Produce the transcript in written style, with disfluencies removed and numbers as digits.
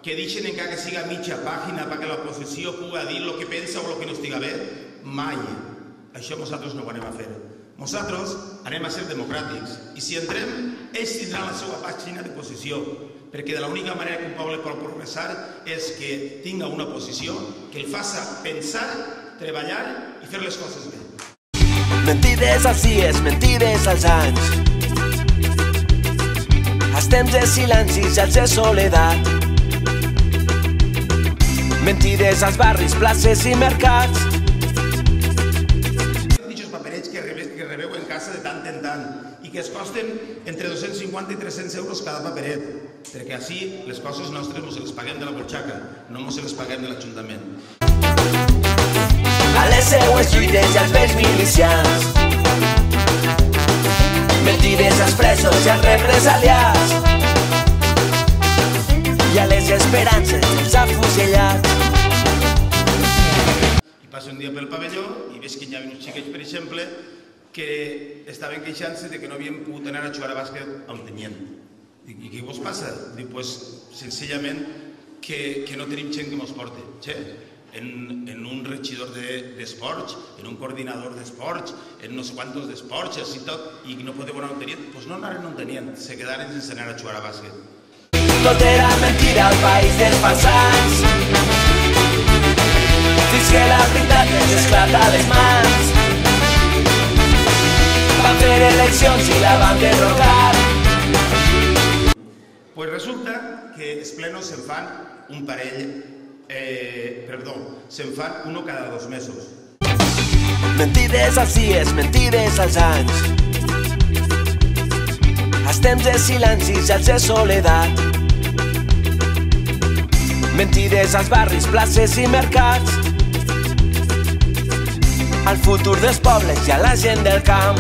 que deixen encara que siga mitja pàgina perquè l'oposició pugui dir el que pensa o el que no estiga bé, mai. Això nosaltres no ho anem a fer. Nosaltres anem a ser democràtics i si entrem, ells tindran la seva pàgina de posició, perquè de l'única manera que un poble pot progressar és que tinga una posició que el faça pensar, treballar i fer les coses bé. Mentides als dies, mentides als anys, als temps de silencis i als de soledat, mentides als barris, places i mercats. Aquests paperets que rebeu en casa de tant en tant i que es costen entre 250 i 300 euros cada paperet, perquè així les coses nostres no se les paguem de la butxaca, no se les paguem de l'Ajuntament. A les seues lluites i als vells milicians, mentides als presos i als represaliats, i a les esperances dels afusellats. I passo un dia pel pavelló i veig que hi havia uns xiquets, per exemple, que estaven queixant-se de que no havien pogut anar a jugar a bàsquet on tenien. I què vos passa? Dic, pues, senzillament que no tenim gent que mos porti. En un regidor d'esports, en un coordinador d'esports, en no sé quantos d'esports, i tot, i no podeu anar on tenien, doncs no anaren on tenien, se quedaren sense anar a jugar a bàsquet. Tot era mentira al país dels farsants, fins que la veritat ens esclata a les mans. Van fer eleccions i la van derrocar. Pues resulta que els plenos se'n fan un parell, se'n fan uno cada 2 mesos. Mentides als dies, mentides als anys, als temps de silencis i als de soledat, mentides als barris, places i mercats, al futur dels pobles i a la gent del camp.